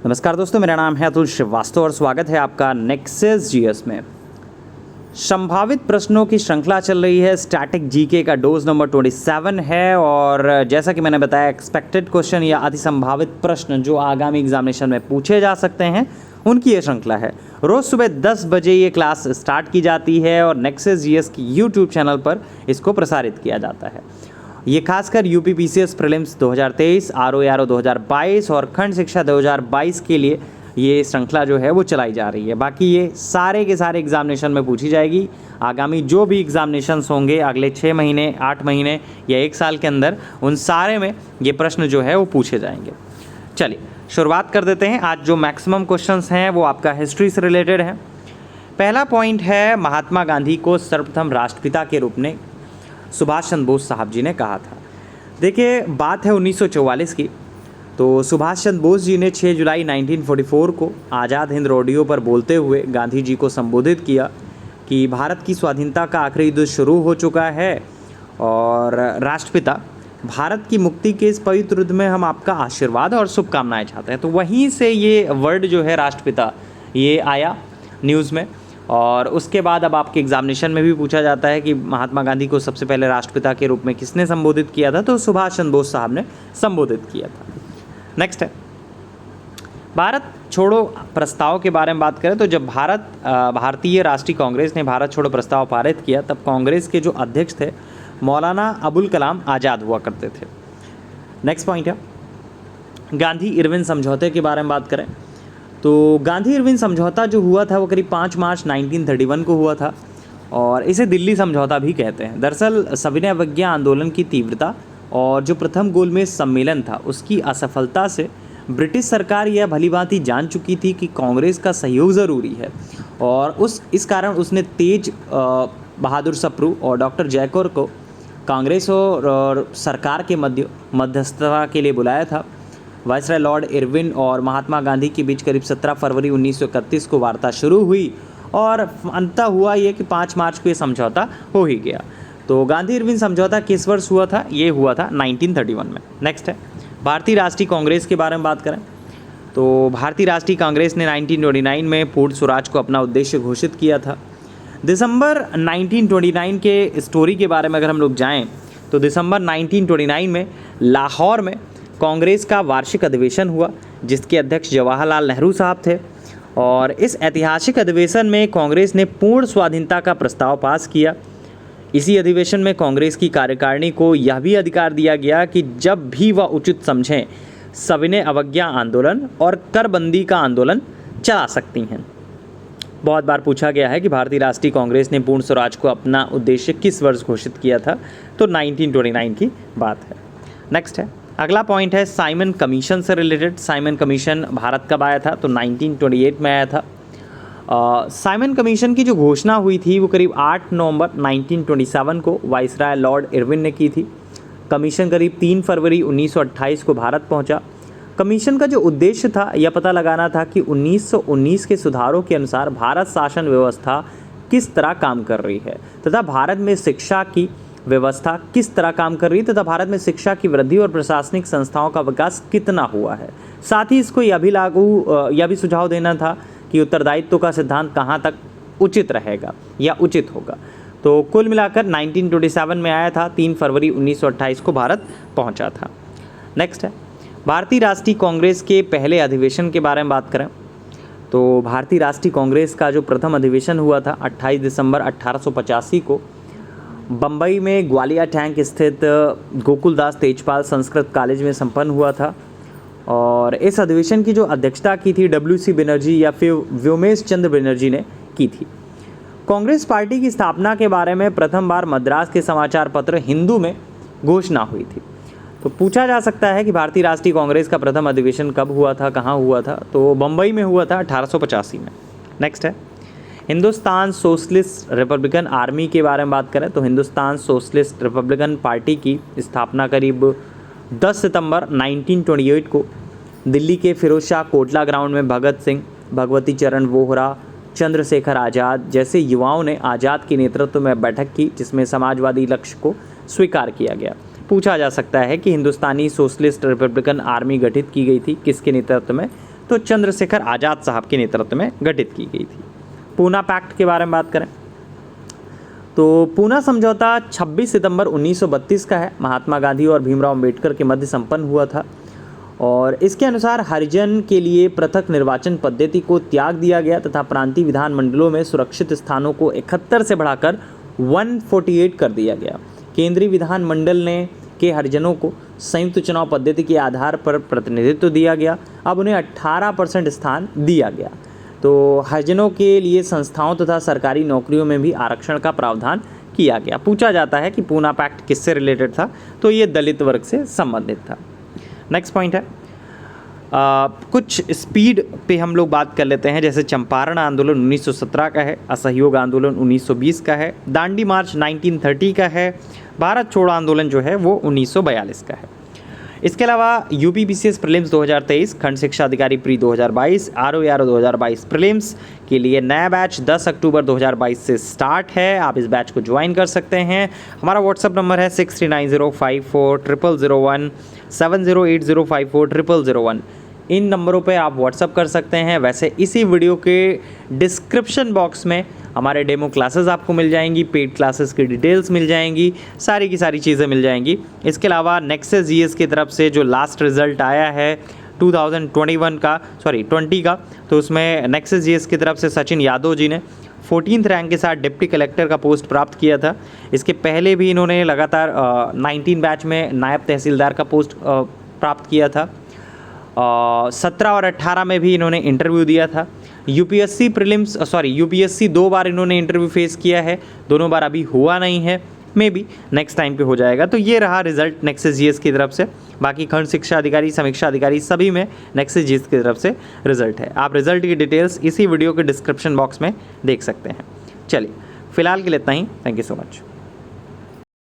नमस्कार दोस्तों, मेरा नाम है अतुल श्रीवास्तव और स्वागत है आपका नेक्सस जीएस में। संभावित प्रश्नों की श्रृंखला चल रही है। स्टैटिक जीके का डोज नंबर 27 है और जैसा कि मैंने बताया, एक्सपेक्टेड क्वेश्चन या अति संभावित प्रश्न जो आगामी एग्जामिनेशन में पूछे जा सकते हैं, उनकी ये श्रृंखला है। रोज़ सुबह 10 बजे ये क्लास स्टार्ट की जाती है और नेक्सस जीएस की यूट्यूब चैनल पर इसको प्रसारित किया जाता है। ये खासकर यूपी पीसीएस प्रीलिम्स 2023, आरओ 2022 और खंड शिक्षा 2022 के लिए ये श्रृंखला जो है वो चलाई जा रही है। बाकी ये सारे के सारे एग्जामिनेशन में पूछी जाएगी। आगामी जो भी एग्जामिनेशंस होंगे अगले 6 महीने, 8 महीने या 1 साल के अंदर, उन सारे में ये प्रश्न जो है वो पूछे जाएंगे। चलिए शुरुआत कर देते हैं। आज जो मैक्सिमम क्वेश्चंस हैं वो आपका हिस्ट्री से रिलेटेड है। पहला पॉइंट है, महात्मा गांधी को सर्वप्रथम राष्ट्रपिता के रूप में सुभाष चंद्र बोस साहब जी ने कहा था। देखिए, बात है 1944 की। तो सुभाष चंद्र बोस जी ने 6 जुलाई 1944 को आज़ाद हिंद रेडियो पर बोलते हुए गांधी जी को संबोधित किया कि भारत की स्वाधीनता का आखिरी युद्ध शुरू हो चुका है और राष्ट्रपिता, भारत की मुक्ति के इस पवित्र युद्ध में हम आपका आशीर्वाद और शुभकामनाएं चाहते हैं। तो वहीं से ये वर्ड जो है राष्ट्रपिता, ये आया न्यूज़ में। और उसके बाद अब आपके एग्जामिनेशन में भी पूछा जाता है कि महात्मा गांधी को सबसे पहले राष्ट्रपिता के रूप में किसने संबोधित किया था, तो सुभाष चंद्र बोस साहब ने संबोधित किया था। नेक्स्ट है, भारत छोड़ो प्रस्ताव के बारे में बात करें तो जब भारतीय राष्ट्रीय कांग्रेस ने भारत छोड़ो प्रस्ताव पारित किया, तब कांग्रेस के जो अध्यक्ष थे मौलाना अबुल कलाम आज़ाद हुआ करते थे। नेक्स्ट पॉइंट है, गांधी इरविन समझौते के बारे में बात करें तो गांधी इरविन समझौता जो हुआ था वो करीब 5 मार्च 1931 को हुआ था और इसे दिल्ली समझौता भी कहते हैं। दरअसल सविनय अवज्ञा आंदोलन की तीव्रता और जो प्रथम गोलमेज सम्मेलन था उसकी असफलता से ब्रिटिश सरकार यह भलीभांति जान चुकी थी कि कांग्रेस का सहयोग ज़रूरी है और इस कारण उसने तेज बहादुर सप्रू और डॉक्टर जयकौर को कांग्रेस और सरकार के मध्यस्थता के लिए बुलाया था। वायसराय लॉर्ड इरविन और महात्मा गांधी के बीच करीब 17 फरवरी 1931 को वार्ता शुरू हुई और अंततः हुआ ये कि 5 मार्च को ये समझौता हो ही गया। तो गांधी इरविन समझौता किस वर्ष हुआ था? ये हुआ था 1931 में। नेक्स्ट है, भारतीय राष्ट्रीय कांग्रेस के बारे में बात करें तो भारतीय राष्ट्रीय कांग्रेस ने 1929 में पूर्ण स्वराज को अपना उद्देश्य घोषित किया था। दिसंबर 1929 के स्टोरी के बारे में अगर हम लोग जाएँ तो दिसंबर 1929 में लाहौर में कांग्रेस का वार्षिक अधिवेशन हुआ जिसके अध्यक्ष जवाहरलाल नेहरू साहब थे और इस ऐतिहासिक अधिवेशन में कांग्रेस ने पूर्ण स्वाधीनता का प्रस्ताव पास किया। इसी अधिवेशन में कांग्रेस की कार्यकारिणी को यह भी अधिकार दिया गया कि जब भी वह उचित समझें सविनय अवज्ञा आंदोलन और करबंदी का आंदोलन चला सकती हैं। बहुत बार पूछा गया है कि भारतीय राष्ट्रीय कांग्रेस ने पूर्ण स्वराज को अपना उद्देश्य किस वर्ष घोषित किया था, तो 1929 की बात है। नेक्स्ट है, अगला पॉइंट है साइमन कमीशन से रिलेटेड। साइमन कमीशन भारत कब आया था? तो 1928 में आया था। साइमन कमीशन की जो घोषणा हुई थी वो करीब 8 नवंबर 1927 को वायसराय लॉर्ड इरविन ने की थी। कमीशन करीब 3 फरवरी 1928 को भारत पहुंचा। कमीशन का जो उद्देश्य था यह पता लगाना था कि 1919 के सुधारों के अनुसार भारत शासन व्यवस्था किस तरह काम कर रही है तथा भारत में शिक्षा की व्यवस्था किस तरह काम कर रही है तथा भारत में शिक्षा की वृद्धि और प्रशासनिक संस्थाओं का विकास कितना हुआ है। साथ ही इसको यह भी सुझाव देना था कि उत्तरदायित्व का सिद्धांत कहाँ तक उचित रहेगा या उचित होगा। तो कुल मिलाकर 1927 में आया था, 3 फरवरी 1928 को भारत पहुंचा था। नेक्स्ट है, भारतीय राष्ट्रीय कांग्रेस के पहले अधिवेशन के बारे में बात करें तो भारतीय राष्ट्रीय कांग्रेस का जो प्रथम अधिवेशन हुआ था 28 दिसंबर 1885 को बम्बई में ग्वालिया टैंक स्थित गोकुलदास तेजपाल संस्कृत कॉलेज में संपन्न हुआ था और इस अधिवेशन की जो अध्यक्षता की थी WC बनर्जी या फिर व्योमेश चंद्र बनर्जी ने की थी। कांग्रेस पार्टी की स्थापना के बारे में प्रथम बार मद्रास के समाचार पत्र हिंदू में घोषणा हुई थी। तो पूछा जा सकता है कि भारतीय राष्ट्रीय कांग्रेस का प्रथम अधिवेशन कब हुआ था, कहाँ हुआ था? तो बम्बई में हुआ था 1885 में। नेक्स्ट है, हिंदुस्तान सोशलिस्ट रिपब्लिकन आर्मी के बारे में बात करें तो हिंदुस्तान सोशलिस्ट रिपब्लिकन पार्टी की स्थापना करीब 10 सितंबर 1928 को दिल्ली के फिरोज शाह कोटला ग्राउंड में भगत सिंह, भगवती चरण वोहरा, चंद्रशेखर आज़ाद जैसे युवाओं ने आज़ाद के नेतृत्व में बैठक की जिसमें समाजवादी लक्ष्य को स्वीकार किया गया। पूछा जा सकता है कि हिंदुस्तानी सोशलिस्ट रिपब्लिकन आर्मी गठित की गई थी किसके नेतृत्व में, तो चंद्रशेखर आज़ाद साहब के नेतृत्व में गठित की गई थी। पूना पैक्ट के बारे में बात करें तो पूना समझौता 26 सितंबर 1932 का है, महात्मा गांधी और भीमराव अंबेडकर के मध्य संपन्न हुआ था और इसके अनुसार हरिजन के लिए पृथक निर्वाचन पद्धति को त्याग दिया गया तथा प्रांतीय विधानमंडलों में सुरक्षित स्थानों को 71 से बढ़ाकर 148 कर दिया गया। केंद्रीय विधानमंडल ने के हरिजनों को संयुक्त चुनाव पद्धति के आधार पर प्रतिनिधित्व दिया गया। अब उन्हें 18% स्थान दिया गया। तो हरिजनों के लिए संस्थाओं तथा सरकारी नौकरियों में भी आरक्षण का प्रावधान किया गया। पूछा जाता है कि पूना पैक्ट किससे रिलेटेड था, तो ये दलित वर्ग से संबंधित था। नेक्स्ट पॉइंट है कुछ स्पीड पे हम लोग बात कर लेते हैं, जैसे चंपारण आंदोलन 1917 का है, असहयोग आंदोलन 1920 का है, दांडी मार्च 1930 का है, भारत छोड़ो आंदोलन जो है वो 1942 का है। इसके अलावा यूपी बीसीएस प्रीलिम्स 2023, खंड शिक्षा अधिकारी प्री 2022, आरओ 2022 प्रीलिम्स के लिए नया बैच 10 अक्टूबर 2022 से स्टार्ट है। आप इस बैच को ज्वाइन कर सकते हैं। हमारा व्हाट्सअप नंबर है 6390540001 7080540001। इन नंबरों पे आप व्हाट्सअप कर सकते हैं। वैसे इसी वीडियो के डिस्क्रिप्शन बॉक्स में हमारे डेमो क्लासेस आपको मिल जाएंगी, पेड क्लासेस की डिटेल्स मिल जाएंगी, सारी की सारी चीज़ें मिल जाएंगी। इसके अलावा नेक्सस जीएस की तरफ से जो लास्ट रिज़ल्ट आया है 2020 का, तो उसमें नेक्सस जीएस की तरफ से सचिन यादव जी ने 14th रैंक के साथ डिप्टी कलेक्टर का पोस्ट प्राप्त किया था। इसके पहले भी इन्होंने लगातार 19 बैच में नायब तहसीलदार का पोस्ट प्राप्त किया था। 17 और 18 में भी इन्होंने इंटरव्यू दिया था। यूपीएससी 2 बार इन्होंने इंटरव्यू फेस किया है, दोनों बार अभी हुआ नहीं है, मे बी नेक्स्ट टाइम पे हो जाएगा। तो ये रहा रिजल्ट नेक्सस जीएस की तरफ से। बाकी खंड शिक्षा अधिकारी, समीक्षा अधिकारी सभी में नेक्सस जीएस की तरफ से रिजल्ट है। आप रिजल्ट की डिटेल्स इसी वीडियो के डिस्क्रिप्शन बॉक्स में देख सकते हैं। चलिए फिलहाल के लिए इतना ही। Thank you so much.